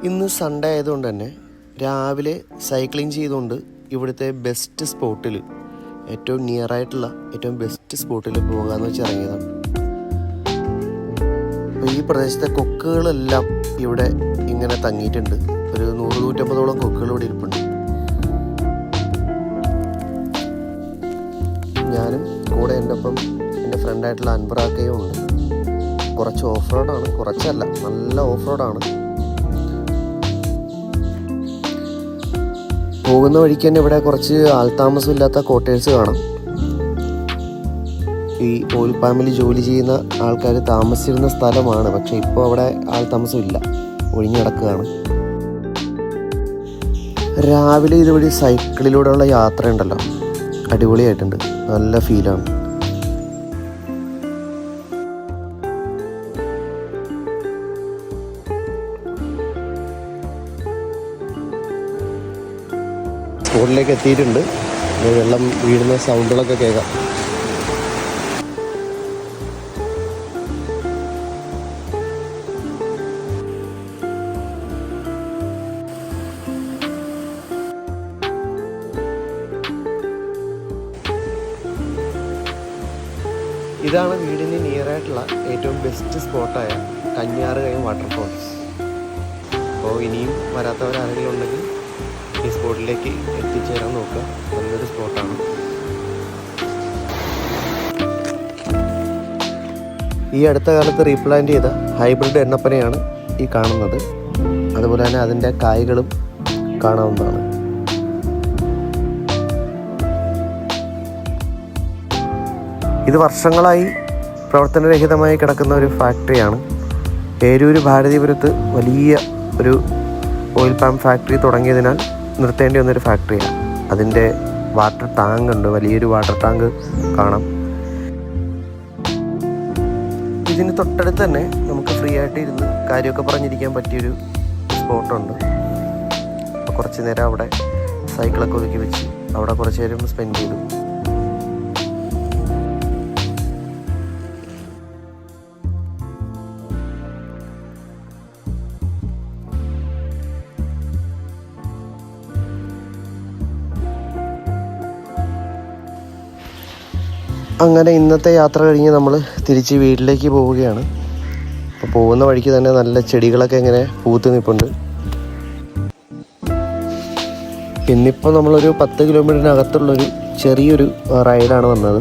ഇന്ന് സൺഡേ ആയതുകൊണ്ട് തന്നെ രാവിലെ സൈക്ലിംഗ് ചെയ്തുകൊണ്ട് ഇവിടുത്തെ ബെസ്റ്റ് സ്പോട്ടിൽ, ഏറ്റവും നിയറായിട്ടുള്ള ഏറ്റവും ബെസ്റ്റ് സ്പോട്ടിൽ പോകാമെന്ന് വെച്ച് ഇറങ്ങിയതാണ്. അപ്പോൾ ഈ പ്രദേശത്തെ കൊക്കുകളെല്ലാം ഇവിടെ ഇങ്ങനെ തങ്ങിയിട്ടുണ്ട്. ഒരു 100-150 കൊക്കുകൾ ഇവിടെ ഇരിപ്പുണ്ട്. ഞാനും കൂടെ എൻ്റെ ഒപ്പം എൻ്റെ ഫ്രണ്ടായിട്ടുള്ള അൻബറാക്കയും ഉണ്ട്. കുറച്ച് ഓഫ് റോഡാണ്, കുറച്ചല്ല, നല്ല ഓഫ് റോഡാണ്. പോകുന്ന വഴിക്ക് തന്നെ ഇവിടെ കുറച്ച് ആൾതാമസമില്ലാത്ത ക്വാർട്ടേഴ്സ് കാണാം. ഈ ഓയിൽ പാമിൽ ജോലി ചെയ്യുന്ന ആൾക്കാർ താമസിച്ചിരുന്ന സ്ഥലമാണ്. പക്ഷെ ഇപ്പോൾ അവിടെ ആൾതാമസമില്ല, ഒഴിഞ്ഞിടക്കുകയാണ്. രാവിലെ ഇതുവഴി സൈക്കിളിലൂടെയുള്ള യാത്ര ഉണ്ടല്ലോ, അടിപൊളിയായിട്ടുണ്ട്, നല്ല ഫീലാണ്. സ്പോട്ടിലേക്ക് എത്തിയിട്ടുണ്ട്. വെള്ളം വീഴുന്ന സൗണ്ടുകളൊക്കെ കേൾക്കാം. ഇതാണ് വീടിന് നിയറായിട്ടുള്ള ഏറ്റവും ബെസ്റ്റ് സ്പോട്ടായ കഞ്ഞാറുകയം വാട്ടർഫോൾസ്. അപ്പോൾ ഇനിയും വരാത്തവരാരെങ്കിലും ഉണ്ടെങ്കിൽ ഈ സ്പോട്ടിലേക്ക് എത്തിച്ചേരാൻ നോക്കുക. നല്ലൊരു സ്പോട്ടാണ്. ഈ അടുത്ത കാലത്ത് റീപ്ലാന്റ് ചെയ്ത ഹൈബ്രിഡ് എണ്ണപ്പനയാണ് ഈ കാണുന്നത്. അതുപോലെ തന്നെ അതിൻ്റെ കായ്കളും കാണാവുന്നതാണ്. ഇത് വർഷങ്ങളായി പ്രവർത്തനരഹിതമായി കിടക്കുന്ന ഒരു ഫാക്ടറിയാണ്. പേരൂര് ഭാരതീപുരത്ത് വലിയ ഒരു ഓയിൽ പാം ഫാക്ടറി തുടങ്ങിയതിനാൽ നിർത്തേണ്ടി വന്നൊരു ഫാക്ടറിയാണ്. അതിൻ്റെ വാട്ടർ ടാങ്ക് ഉണ്ട്, വലിയൊരു വാട്ടർ ടാങ്ക് കാണാം. ഇതിന് തൊട്ടടുത്ത് തന്നെ നമുക്ക് ഫ്രീ ആയിട്ട് ഇരുന്ന് കാര്യമൊക്കെ പറഞ്ഞിരിക്കാൻ പറ്റിയൊരു സ്പോട്ടുണ്ട്. അപ്പോൾ കുറച്ച് നേരം അവിടെ സൈക്കിളൊക്കെ ഒതുക്കി വെച്ച് അവിടെ കുറച്ച് നേരം സ്പെൻഡ് ചെയ്തു. അങ്ങനെ ഇന്നത്തെ യാത്ര കഴിഞ്ഞ് നമ്മൾ തിരിച്ച് വീട്ടിലേക്ക് പോവുകയാണ്. അപ്പോൾ പോകുന്ന വഴിക്ക് തന്നെ നല്ല ചെടികളൊക്കെ ഇങ്ങനെ പൂത്ത് നിൽപ്പുണ്ട്. ഇന്നിപ്പോൾ നമ്മളൊരു 10 കിലോമീറ്ററിനകത്തുള്ളൊരു ചെറിയൊരു റൈഡാണ് വന്നത്.